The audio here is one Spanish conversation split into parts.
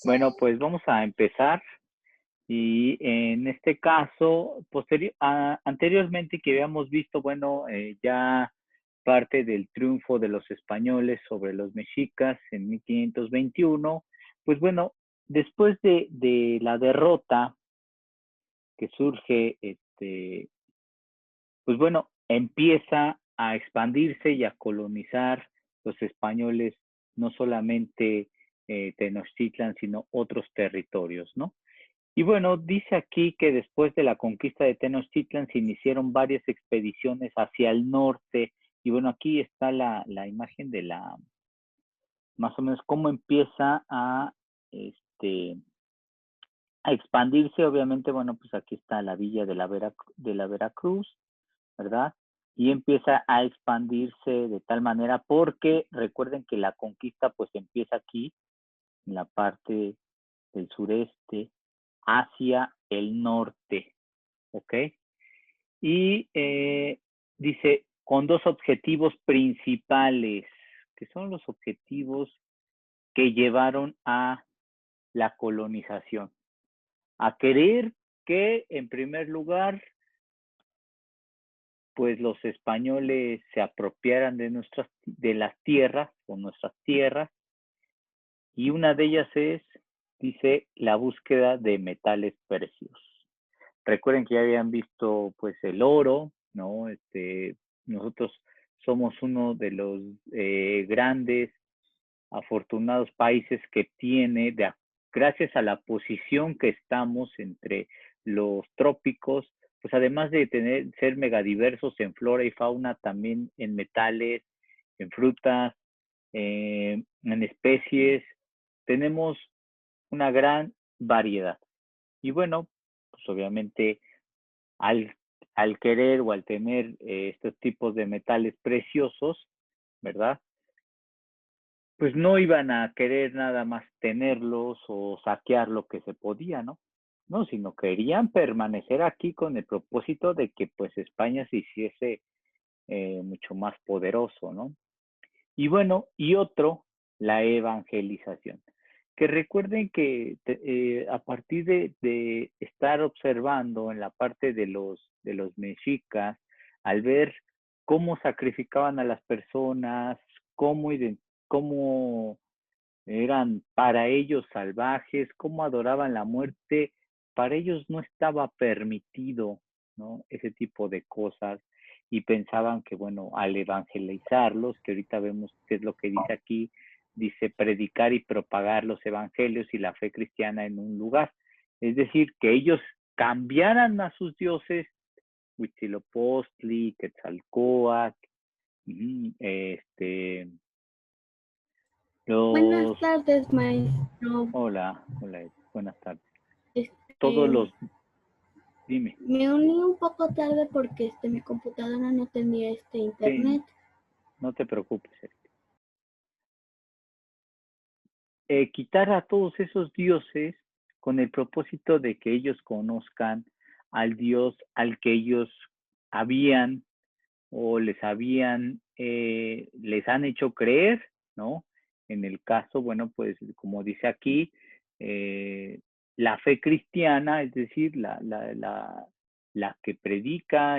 Bueno, pues vamos a empezar. Y en este caso, anteriormente que habíamos visto, bueno, ya parte del triunfo de los españoles sobre los mexicas en 1521, pues bueno, después de la derrota que surge, pues bueno, empieza a expandirse y a colonizar los españoles, no solamente Tenochtitlan, sino otros territorios, ¿no? Y bueno, dice aquí que después de la conquista de Tenochtitlan se iniciaron varias expediciones hacia el norte. Y bueno, aquí está la imagen de más o menos cómo empieza a expandirse. Obviamente, bueno, pues aquí está la villa de la Veracruz, ¿verdad? Y empieza a expandirse de tal manera porque recuerden que la conquista pues empieza aquí, en la parte del sureste, hacia el norte, ¿ok? Y dice, con dos objetivos principales, que son los objetivos que llevaron a la colonización. A querer que, en primer lugar, pues los españoles se apropiaran de las tierras, o nuestras tierras, y una de ellas es, dice, la búsqueda de metales preciosos. Recuerden que ya habían visto pues el oro, ¿no? Nosotros somos uno de los grandes, afortunados países que tiene, gracias a la posición que estamos entre los trópicos, pues además de ser megadiversos en flora y fauna, también en metales, en frutas, en especies, tenemos una gran variedad. Y bueno, pues obviamente al, al querer o al tener estos tipos de metales preciosos, ¿verdad? Pues no iban a querer nada más tenerlos o saquear lo que se podía, ¿no? No, sino querían permanecer aquí con el propósito de que pues España se hiciese mucho más poderoso, ¿no? Y bueno, y otro, la evangelización. Que recuerden que a partir de estar observando en la parte de los mexicas, al ver cómo sacrificaban a las personas, cómo eran para ellos salvajes, cómo adoraban la muerte, para ellos no estaba permitido, ¿no? Ese tipo de cosas, y pensaban que, bueno, al evangelizarlos, que ahorita vemos qué es lo que dice aquí, dice predicar y propagar los evangelios y la fe cristiana en un lugar. Es decir, que ellos cambiaran a sus dioses, Huitzilopochtli, Quetzalcóatl, Buenas los tardes, maestro. Hola, hola, buenas tardes. Todos Este, los, dime, Me uní un poco tarde porque mi computadora no tenía sí, internet. no te preocupes. Quitar a todos esos dioses con el propósito de que ellos conozcan al Dios al que ellos habían o les han hecho creer, ¿no? En el caso, bueno, pues como dice aquí, eh, la fe cristiana, es decir, la que predica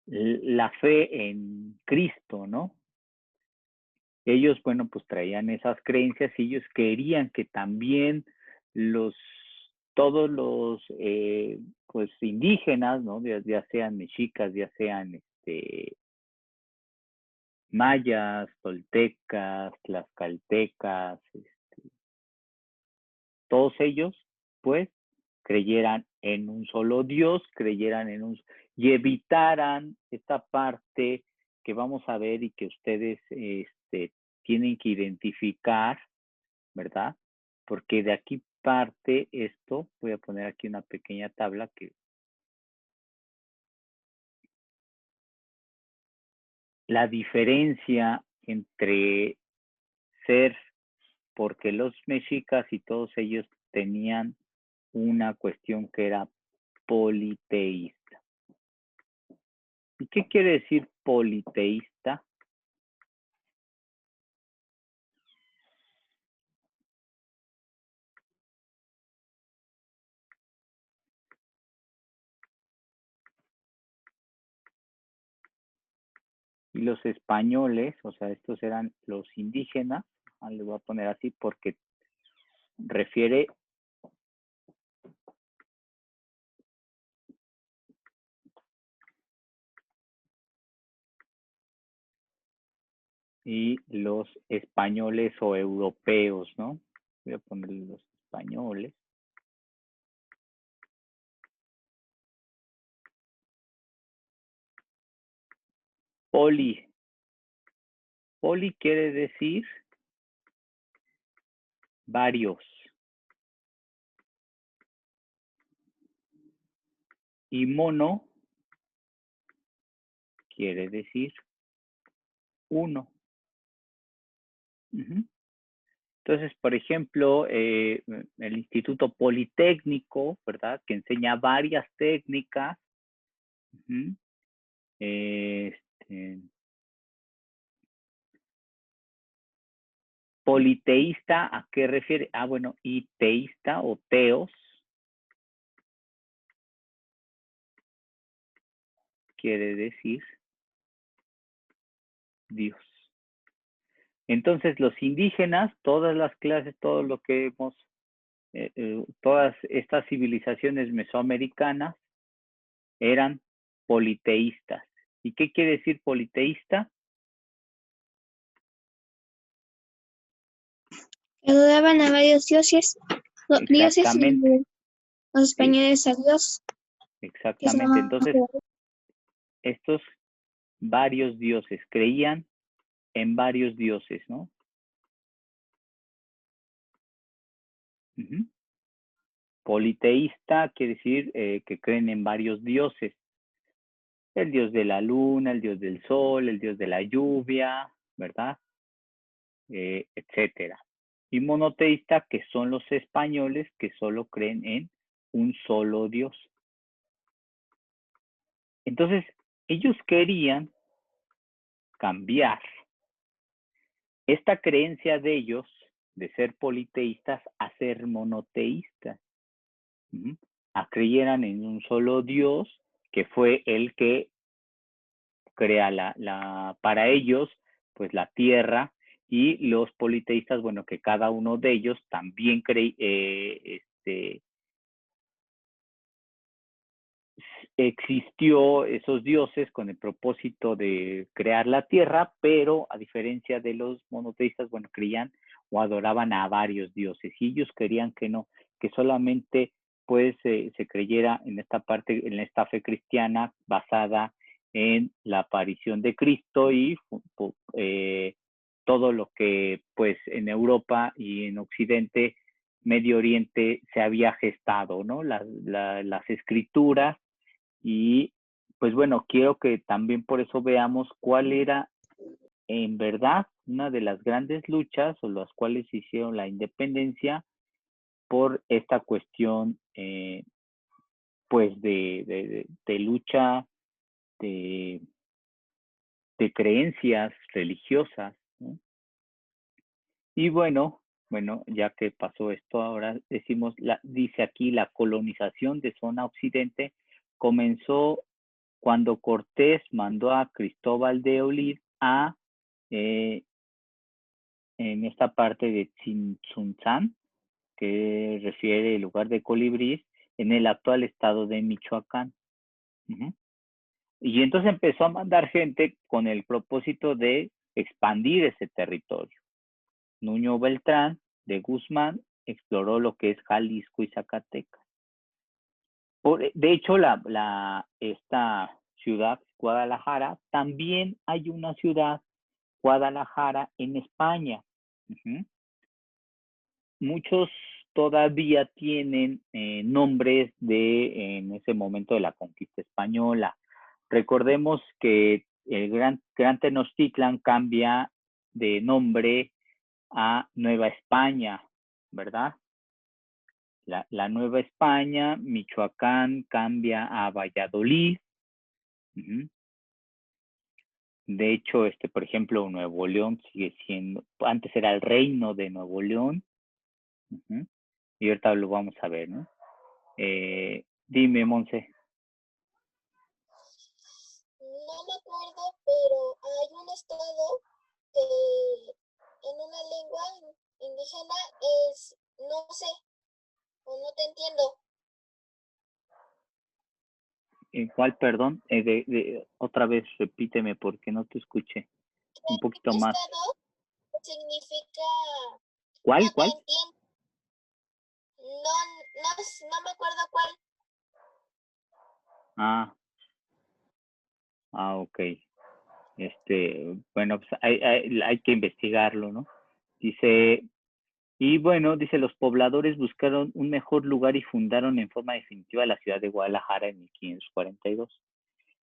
la fe en Cristo, ¿no? Ellos, bueno, pues traían esas creencias y ellos querían que también los, todos los, pues, indígenas, ¿no? Ya sean mexicas, ya sean, mayas, toltecas, tlaxcaltecas, todos ellos, pues, creyeran en un solo Dios, y evitaran esta parte que vamos a ver y que ustedes, tienen que identificar, ¿verdad? Porque de aquí parte esto, voy a poner aquí una pequeña tabla que la diferencia entre ser, porque los mexicas y todos ellos tenían una cuestión que era politeísta. ¿Y qué quiere decir politeísta? Y los españoles, o sea, estos eran los indígenas, le voy a poner así porque refiere y los españoles o europeos, ¿no? Voy a ponerle los españoles. Poli. Poli quiere decir varios. Y mono quiere decir uno. Entonces, por ejemplo, el Instituto Politécnico, ¿verdad? Que enseña varias técnicas. Politeísta, ¿a qué refiere? Ah, bueno, y teísta o teos quiere decir Dios. Entonces, los indígenas, todas las clases, todo lo que hemos, todas estas civilizaciones mesoamericanas eran politeístas. ¿Y qué quiere decir politeísta? Adoraban a varios dioses, dioses y Exactamente. los ¿Sí? españoles a Dios. Exactamente. Entonces, estos varios dioses creían en varios dioses, ¿no? Politeísta quiere decir que creen en varios dioses. El dios de la luna, el dios del sol, el dios de la lluvia, ¿verdad? Etcétera. Y monoteísta, que son los españoles que solo creen en un solo dios. Entonces, ellos querían cambiar esta creencia de ellos de ser politeístas a ser monoteístas. A creyeran en un solo Dios que fue el que crea para ellos, pues la tierra, y los politeístas, bueno, que cada uno de ellos también existió esos dioses con el propósito de crear la tierra, pero a diferencia de los monoteístas, bueno, creían o adoraban a varios dioses, y ellos querían que no, que solamente pues se creyera en esta parte, en esta fe cristiana basada en la aparición de Cristo y todo lo que pues en Europa y en Occidente, Medio Oriente se había gestado, ¿no? Las escrituras. Y pues bueno, quiero que también por eso veamos cuál era en verdad una de las grandes luchas o las cuales hicieron la independencia por esta cuestión pues de lucha de creencias religiosas, ¿no? Y bueno, ya que pasó esto, ahora decimos, dice aquí, la colonización de zona occidente comenzó cuando Cortés mandó a Cristóbal de Olid en esta parte de Tzintzuntzán, que refiere el lugar de Colibrí, en el actual estado de Michoacán. Y entonces empezó a mandar gente con el propósito de expandir ese territorio. Nuño Beltrán de Guzmán exploró lo que es Jalisco y Zacatecas. De hecho, esta ciudad, Guadalajara, también hay una ciudad, Guadalajara, en España. Muchos todavía tienen nombres en ese momento de la conquista española. Recordemos que el Gran Tenochtitlan cambia de nombre a Nueva España, ¿verdad? La Nueva España, Michoacán cambia a Valladolid. De hecho, por ejemplo, Nuevo León sigue siendo, antes era el Reino de Nuevo León. Y ahorita lo vamos a ver, ¿no? Dime, Monse. No me acuerdo, pero pero hay un estado que en una lengua indígena es, no sé, o no te entiendo. ¿Cuál, perdón? Otra vez repíteme porque no te escuché. Un poquito Un más. estado significa, no ¿Cuál? te entiendo. No me acuerdo cuál. Ok. Bueno, pues hay que investigarlo, ¿no? Dice, y bueno, dice, los pobladores buscaron un mejor lugar y fundaron en forma definitiva la ciudad de Guadalajara en 1542.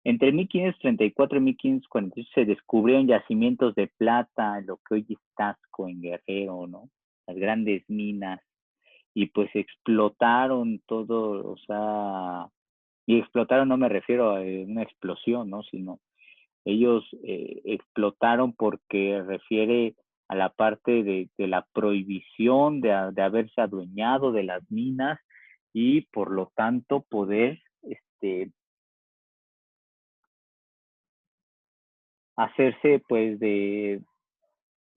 Entre 1534 y 1548 se descubrieron yacimientos de plata, lo que hoy es Taxco en Guerrero, ¿no? Las grandes minas, y pues explotaron todo, o sea, y explotaron no me refiero a una explosión, ¿no? Sino ellos explotaron porque refiere a la parte de la prohibición de haberse adueñado de las minas y por lo tanto poder hacerse pues de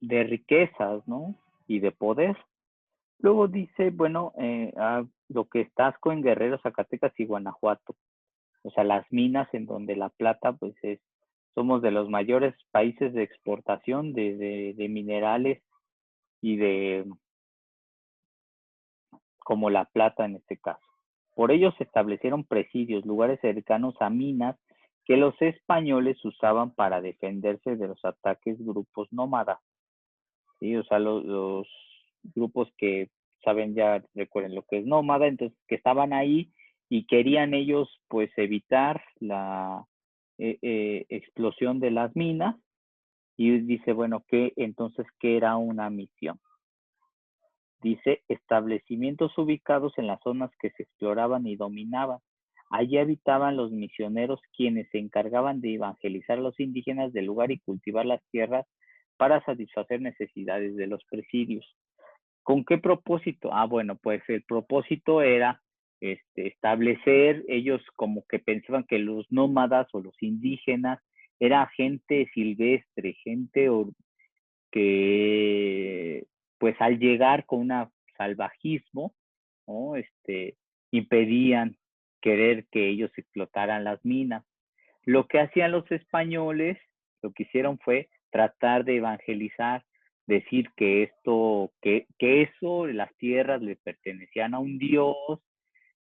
riquezas, ¿no? Y de poder. Luego dice, bueno, lo que es Taxco en Guerrero, Zacatecas y Guanajuato. O sea, las minas en donde la plata, pues somos de los mayores países de exportación de minerales y como la plata en este caso. Por ello se establecieron presidios, lugares cercanos a minas que los españoles usaban para defenderse de los ataques grupos nómadas. ¿Sí? O sea, los grupos que saben ya, recuerden lo que es nómada, entonces que estaban ahí y querían ellos pues evitar la explosión de las minas y dice, bueno, que entonces, ¿qué era una misión? Dice, establecimientos ubicados en las zonas que se exploraban y dominaban. Allí habitaban los misioneros quienes se encargaban de evangelizar a los indígenas del lugar y cultivar las tierras para satisfacer necesidades de los presidios. ¿Con qué propósito? Bueno, pues el propósito era establecer, ellos como que pensaban que los nómadas o los indígenas era gente silvestre, gente que pues al llegar con un salvajismo, ¿no? Impedían querer que ellos explotaran las minas. Lo que hacían los españoles, lo que hicieron fue tratar de evangelizar, decir que eso, las tierras le pertenecían a un dios,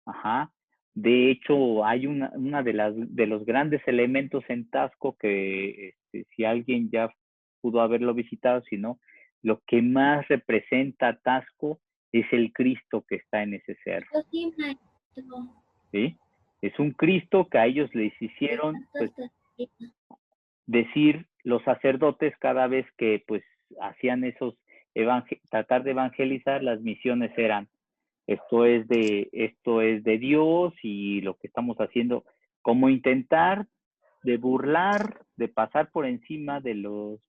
ajá. De hecho, hay una de los grandes elementos en Taxco que si alguien ya pudo haberlo visitado, si no, lo que más representa a Taxco es el Cristo que está en ese cerro. Sí, maestro. ¿Sí? Es un Cristo que a ellos les hicieron pues, decir los sacerdotes cada vez que pues hacían tratar de evangelizar, las misiones eran esto es de Dios y lo que estamos haciendo, como intentar de burlar, de pasar por encima de los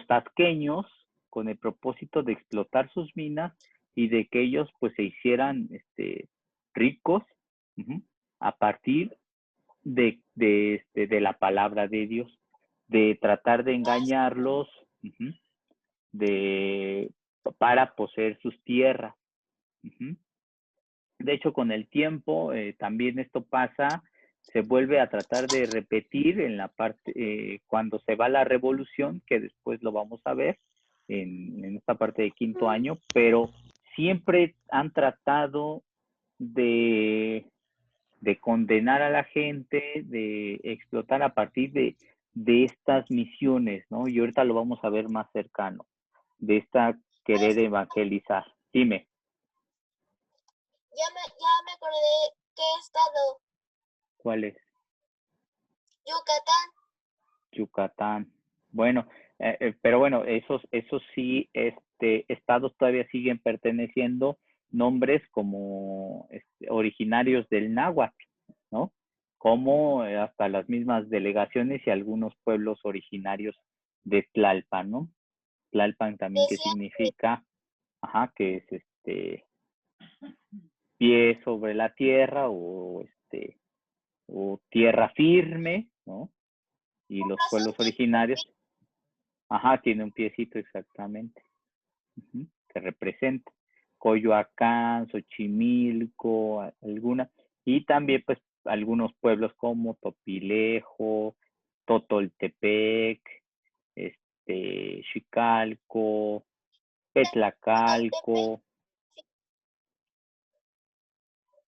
tasqueños con el propósito de explotar sus minas y de que ellos pues se hicieran ricos a partir de la palabra de Dios, de tratar de engañarlos para poseer sus tierras. De hecho, con el tiempo también esto pasa, se vuelve a tratar de repetir en la parte, cuando se va la revolución, que después lo vamos a ver en esta parte de quinto año, pero siempre han tratado de condenar a la gente, de explotar a partir de estas misiones, ¿no? Y ahorita lo vamos a ver más cercano, de esta querer evangelizar. Dime. Ya me acordé qué estado. ¿Cuál es? Yucatán. Yucatán. Bueno, pero bueno, esos sí, estados todavía siguen perteneciendo nombres como originarios del náhuatl, ¿no? Como hasta las mismas delegaciones y algunos pueblos originarios de Tlalpan, ¿no? Tlalpan también que significa, que es pie sobre la tierra o tierra firme, ¿no? Y los Razón pueblos tiene originarios, ajá, tiene un piecito exactamente, que representa Coyoacán, Xochimilco, alguna, y también pues algunos pueblos como Topilejo, Totoltepec, Xicalco, Totoltepec, Petlacalco,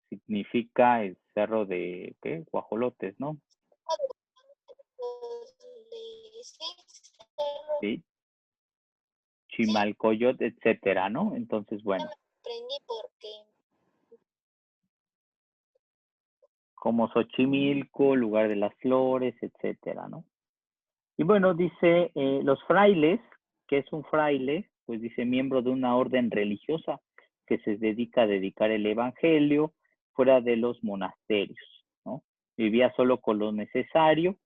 significa el cerro de, ¿qué? Guajolotes, ¿no? Cerro, Sí, Chimalcoyot, etcétera, ¿no? Entonces, ya bueno, me aprendí porque como Xochimilco, lugar de las flores, etcétera, ¿no? Y bueno, dice, los frailes, ¿qué es un fraile? Pues dice, miembro de una orden religiosa que se dedica a dedicar el evangelio fuera de los monasterios, ¿no? Vivía solo con lo necesario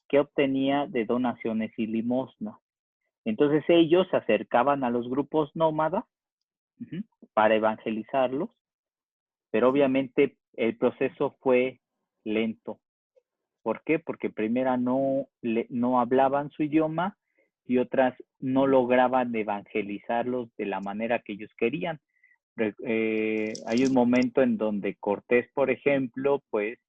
que obtenía de donaciones y limosnas. Entonces ellos se acercaban a los grupos nómadas para evangelizarlos, pero obviamente el proceso fue lento. ¿Por qué? Porque primero no hablaban su idioma y otras no lograban evangelizarlos de la manera que ellos querían. Hay un momento en donde Cortés, por ejemplo, pues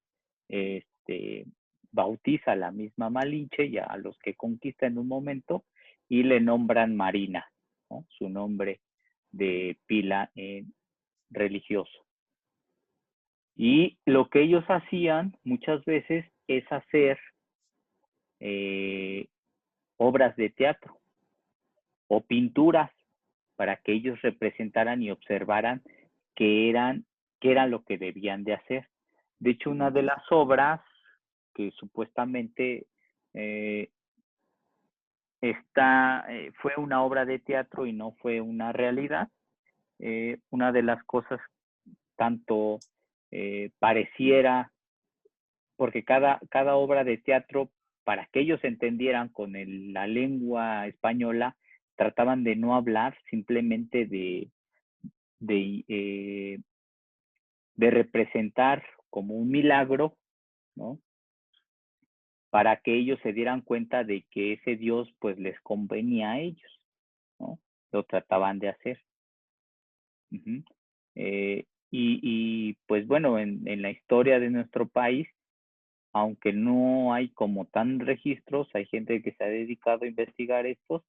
bautiza a la misma Malinche y a los que conquista en un momento y le nombran Marina, ¿no? Su nombre de pila religioso. Y lo que ellos hacían muchas veces es hacer obras de teatro o pinturas para que ellos representaran y observaran que eran, que era lo que debían de hacer. De hecho, una de las obras que supuestamente fue una obra de teatro y no fue una realidad, una de las cosas tanto pareciera, porque cada obra de teatro, para que ellos entendieran con la lengua española, trataban de no hablar, simplemente de representar como un milagro, ¿no? Para que ellos se dieran cuenta de que ese Dios pues les convenía a ellos, ¿no? Lo trataban de hacer. Y pues bueno, en la historia de nuestro país, aunque no hay como tan registros, hay gente que se ha dedicado a investigar estos,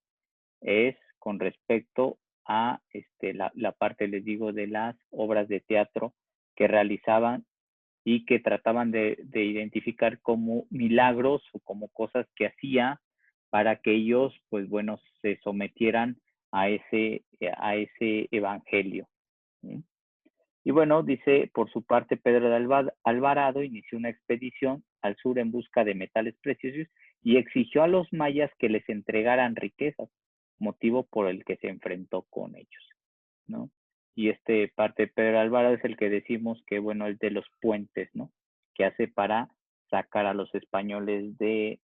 es con respecto a la parte, les digo, de las obras de teatro que realizaban y que trataban de identificar como milagros o como cosas que hacía para que ellos, pues bueno, se sometieran a ese evangelio. ¿Sí? Y bueno, dice, por su parte, Pedro de Alvarado inició una expedición al sur en busca de metales preciosos y exigió a los mayas que les entregaran riquezas, motivo por el que se enfrentó con ellos, ¿no? Y parte de Pedro de Alvarado es el que decimos que, bueno, el de los puentes, ¿no? Que hace para sacar a los españoles de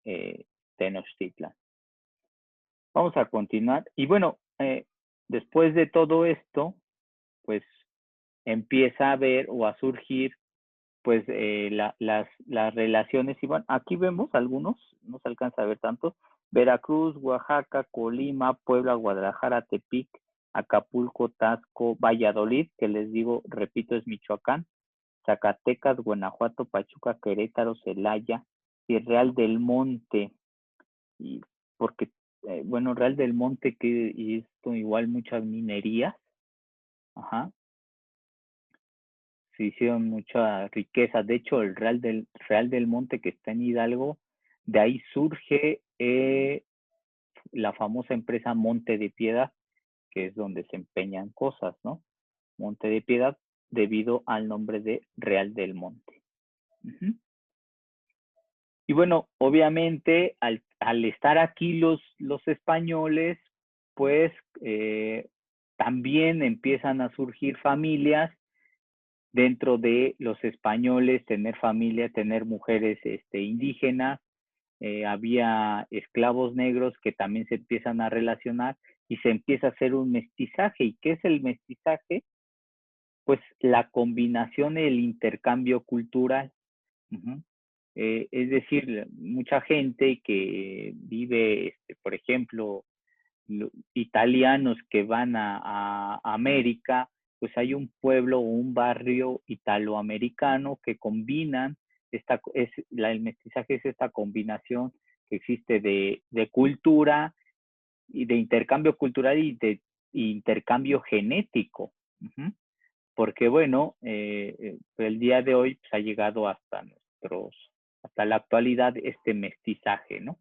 Tenochtitlan. Vamos a continuar. Y bueno, después de todo esto, pues empieza a ver o a surgir pues las relaciones. Y bueno, aquí vemos algunos, no se alcanza a ver tanto: Veracruz, Oaxaca, Colima, Puebla, Guadalajara, Tepic, Acapulco, Tasco, Valladolid, que les digo, repito, es Michoacán, Zacatecas, Guanajuato, Pachuca, Querétaro, Celaya y Real del Monte. Y porque, bueno, Real del Monte, que y esto igual muchas minerías, ajá, se hicieron mucha riqueza. De hecho, el Real del Monte, que está en Hidalgo, de ahí surge la famosa empresa Monte de Piedad, que es donde se empeñan cosas, ¿no? Monte de Piedad, debido al nombre de Real del Monte. Y bueno, obviamente, al estar aquí los españoles, pues también empiezan a surgir familias dentro de los españoles, tener familia, tener mujeres indígenas. Había esclavos negros que también se empiezan a relacionar y se empieza a hacer un mestizaje. ¿Y qué es el mestizaje? Pues la combinación, el intercambio cultural. Es decir, mucha gente que vive, por ejemplo, italianos que van a América, pues hay un pueblo o un barrio italoamericano que combinan, el mestizaje es esta combinación que existe de cultura y de intercambio cultural y de intercambio genético. Porque bueno, el día de hoy pues, ha llegado hasta la actualidad este mestizaje, ¿no?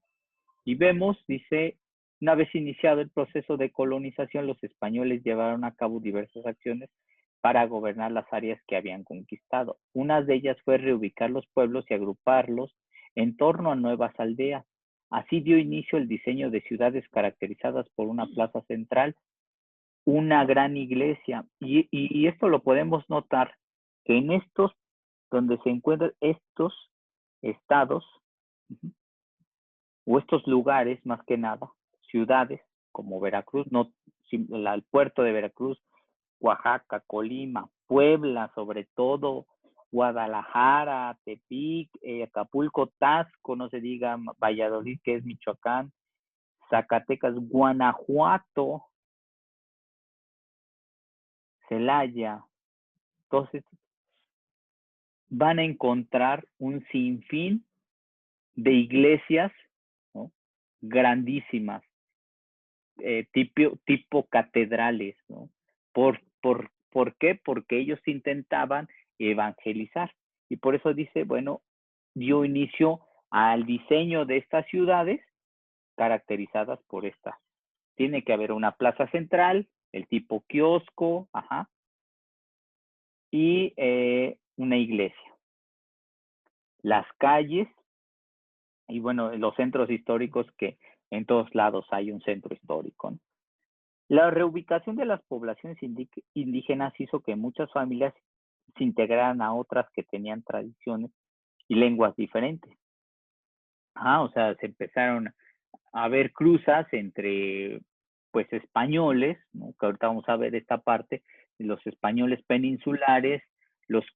Y vemos, dice, una vez iniciado el proceso de colonización, los españoles llevaron a cabo diversas acciones para gobernar las áreas que habían conquistado. Una de ellas fue reubicar los pueblos y agruparlos en torno a nuevas aldeas. Así dio inicio el diseño de ciudades caracterizadas por una plaza central, una gran iglesia. Y esto lo podemos notar que en estos, donde se encuentran estos estados, o estos lugares, más que nada, ciudades como Veracruz, no, el puerto de Veracruz, Oaxaca, Colima, Puebla, sobre todo, Guadalajara, Tepic, Acapulco, Tasco, no se diga Valladolid, que es Michoacán, Zacatecas, Guanajuato, Celaya. Entonces, van a encontrar un sinfín de iglesias, ¿no?, grandísimas, tipo catedrales, ¿no? ¿Por qué? Porque ellos intentaban evangelizar. Y por eso dice, bueno, dio inicio al diseño de estas ciudades caracterizadas por estas. Tiene que haber una plaza central, el tipo kiosco, y una iglesia. Las calles, y bueno, los centros históricos, que en todos lados hay un centro histórico, ¿no? La reubicación de las poblaciones indígenas hizo que muchas familias se integraran a otras que tenían tradiciones y lenguas diferentes. O sea, se empezaron a ver cruzas entre, pues, españoles, ¿no?, que ahorita vamos a ver esta parte, los españoles peninsulares,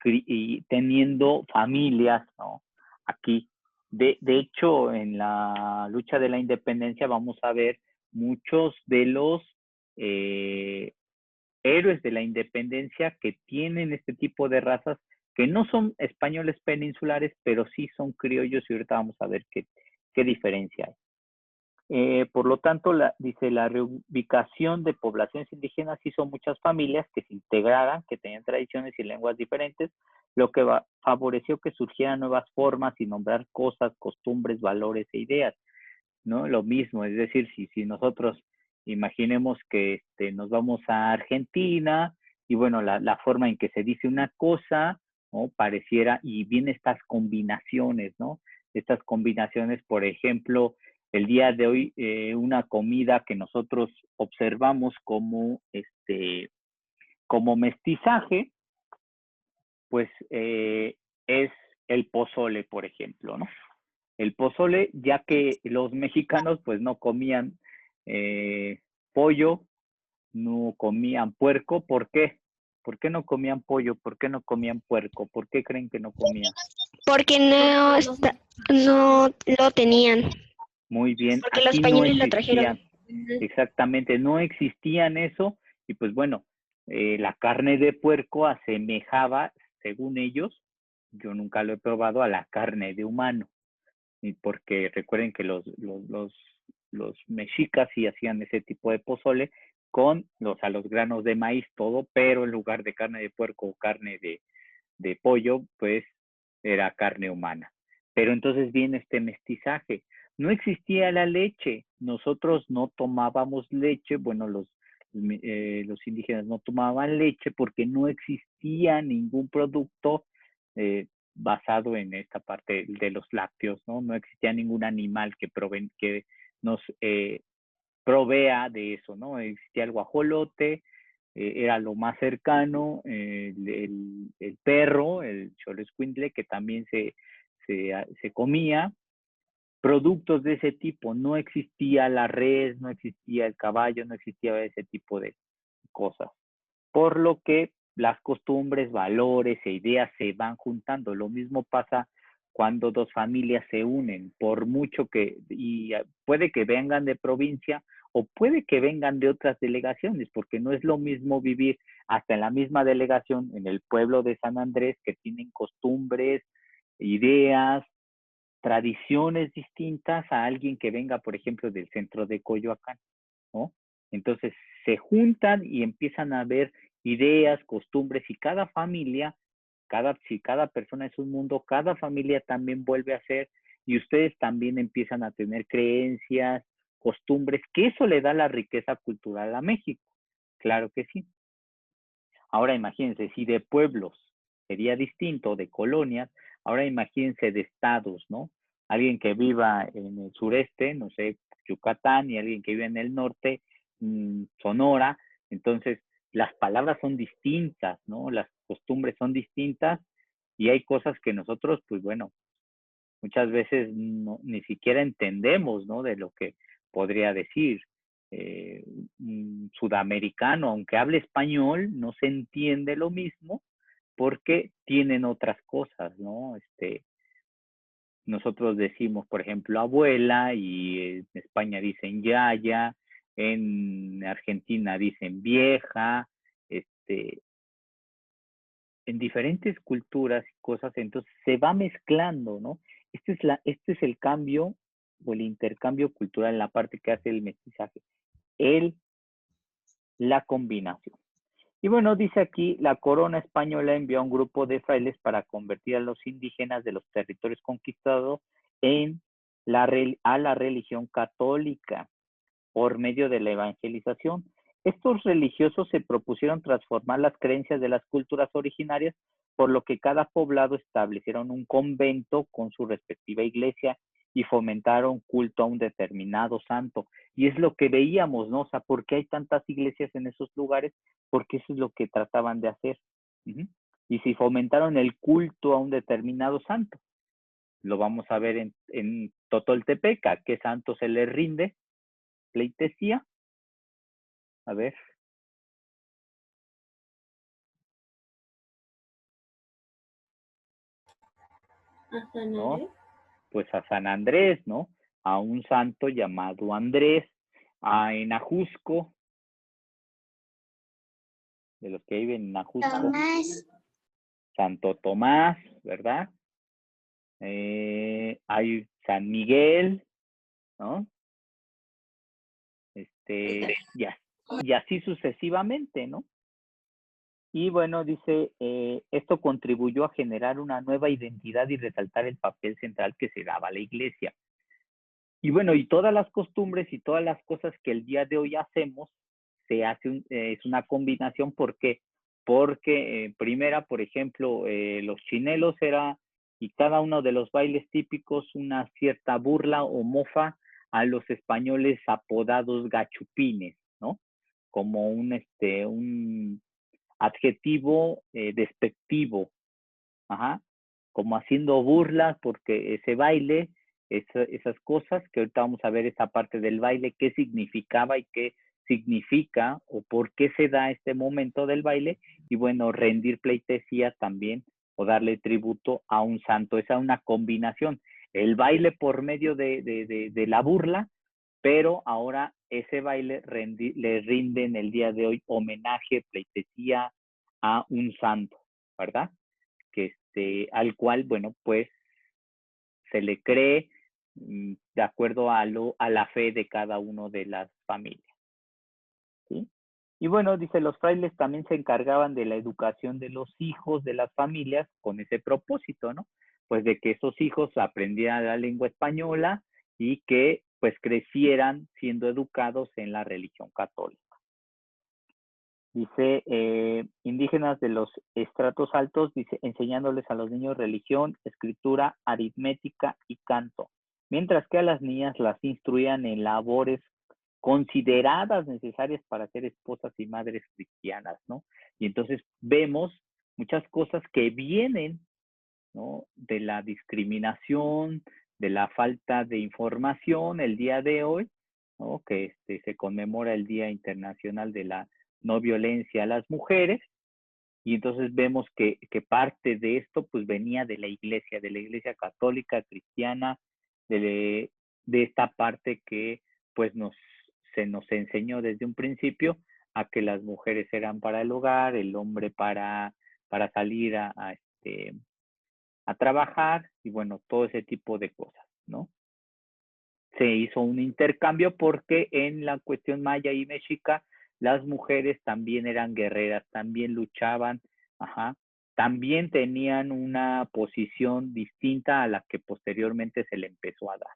y teniendo familias, ¿no?, aquí. De hecho, en la lucha de la independencia vamos a ver muchos de los héroes de la independencia que tienen este tipo de razas, que no son españoles peninsulares, pero sí son criollos, y ahorita vamos a ver qué diferencia hay. Por lo tanto, dice, la reubicación de poblaciones indígenas hizo muchas familias que se integraran, que tenían tradiciones y lenguas diferentes, lo que favoreció que surgieran nuevas formas y nombrar cosas, costumbres, valores e ideas, ¿no? Lo mismo, es decir, si nosotros imaginemos que nos vamos a Argentina y bueno, la forma en que se dice una cosa, ¿no?, pareciera, y vienen estas combinaciones, ¿no? Estas combinaciones, por ejemplo, el día de hoy, una comida que nosotros observamos como mestizaje, pues es el pozole, por ejemplo, ¿no? El pozole, ya que los mexicanos pues no comían pollo, no comían puerco. ¿Por qué? ¿Por qué no comían pollo? ¿Por qué no comían puerco? ¿Por qué creen que no comían? Porque no lo tenían. Muy bien, Porque los aquí no españoles lo trajeron. existían, exactamente, no existían eso, y pues bueno, la carne de puerco asemejaba, según ellos, yo nunca lo he probado, a la carne de humano. Y porque recuerden que los mexicas sí hacían ese tipo de pozole con los granos de maíz, todo, pero en lugar de carne de puerco o carne de pollo, pues era carne humana. Pero entonces viene este mestizaje. No existía la leche, nosotros no tomábamos leche, bueno, los indígenas no tomaban leche porque no existía ningún producto basado en esta parte de los lácteos, ¿no? No existía ningún animal que nos provea de eso, ¿no? Existía el guajolote, era lo más cercano, el perro, el xoloscuintle, que también se comía. Productos de ese tipo, no existía la res, no existía el caballo, no existía ese tipo de cosas. Por lo que las costumbres, valores e ideas se van juntando. Lo mismo pasa cuando dos familias se unen, por mucho que, y puede que vengan de provincia o puede que vengan de otras delegaciones, porque no es lo mismo vivir hasta en la misma delegación, en el pueblo de San Andrés, que tienen costumbres, ideas, tradiciones distintas a alguien que venga, por ejemplo, del centro de Coyoacán, ¿no? Entonces se juntan y empiezan a ver ideas, costumbres, y cada familia, si cada persona es un mundo, cada familia también vuelve a ser, y ustedes también empiezan a tener creencias, costumbres, que eso le da la riqueza cultural a México. Claro que sí. Ahora imagínense, si de pueblos sería distinto, de colonias, ahora imagínense de estados, ¿no? Alguien que viva en el sureste, no sé, Yucatán, y alguien que vive en el norte, Sonora. Entonces, las palabras son distintas, ¿no? Las costumbres son distintas, y hay cosas que nosotros, pues bueno, muchas veces ni siquiera entendemos, ¿no? De lo que podría decir. Un sudamericano, aunque hable español, no se entiende lo mismo porque tienen otras cosas, ¿no? Nosotros decimos, por ejemplo, abuela, y en España dicen yaya, en Argentina dicen vieja, en diferentes culturas y cosas, entonces se va mezclando, ¿no? Este es el cambio o el intercambio cultural en la parte que hace el mestizaje, la combinación. Y bueno, dice aquí, la corona española envió a un grupo de frailes para convertir a los indígenas de los territorios conquistados a la religión católica por medio de la evangelización. Estos religiosos se propusieron transformar las creencias de las culturas originarias, por lo que cada poblado establecieron un convento con su respectiva iglesia y fomentaron culto a un determinado santo. Y es lo que veíamos, ¿no? O sea, ¿por qué hay tantas iglesias en esos lugares? Porque eso es lo que trataban de hacer. Y si fomentaron el culto a un determinado santo, lo vamos a ver en Totoltepec, ¿a qué santo se le rinde pleitesía? A ver. ¿A San ¿No? Andrés? Pues a San Andrés, ¿no? A un santo llamado Andrés, en Ajusco, de los que viven en Ajusco, Tomás. Santo Tomás, ¿verdad? Hay San Miguel, ¿no? Y así sucesivamente, ¿no? Y bueno, dice, esto contribuyó a generar una nueva identidad y resaltar el papel central que se daba a la iglesia. Y bueno, y todas las costumbres y todas las cosas que el día de hoy hacemos, es una combinación. ¿Por qué? Porque primera, por ejemplo, los chinelos y cada uno de los bailes típicos, una cierta burla o mofa a los españoles apodados gachupines, ¿no? Como un adjetivo despectivo, ajá, como haciendo burlas, porque ese baile, esas cosas, que ahorita vamos a ver esa parte del baile, qué significaba y qué significa o por qué se da este momento del baile, y bueno, rendir pleitesía también o darle tributo a un santo. Esa es una combinación, el baile por medio de la burla, pero ahora ese baile le rinde en el día de hoy homenaje, pleitesía a un santo, ¿verdad? Al cual, bueno, pues se le cree de acuerdo a la fe de cada uno de las familias, ¿sí? Y bueno, dice, los frailes también se encargaban de la educación de los hijos de las familias con ese propósito, ¿no? Pues de que esos hijos aprendieran la lengua española y que pues crecieran siendo educados en la religión católica. Dice, indígenas de los estratos altos, dice, enseñándoles a los niños religión, escritura, aritmética y canto, mientras que a las niñas las instruían en labores consideradas necesarias para ser esposas y madres cristianas, ¿no? Y entonces vemos muchas cosas que vienen, ¿no? De la discriminación, de la falta de información el día de hoy, ¿no? Que se conmemora el Día Internacional de la No Violencia a las Mujeres, Y entonces vemos que parte de esto pues venía de la iglesia católica, cristiana, de esta parte que pues se nos enseñó desde un principio a que las mujeres eran para el hogar, el hombre para salir a trabajar y bueno, todo ese tipo de cosas, ¿no? Se hizo un intercambio porque en la cuestión maya y mexica las mujeres también eran guerreras, también luchaban, también tenían una posición distinta a la que posteriormente se le empezó a dar,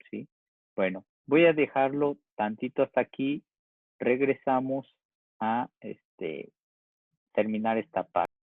¿sí? Bueno, voy a dejarlo tantito hasta aquí, regresamos a terminar esta parte.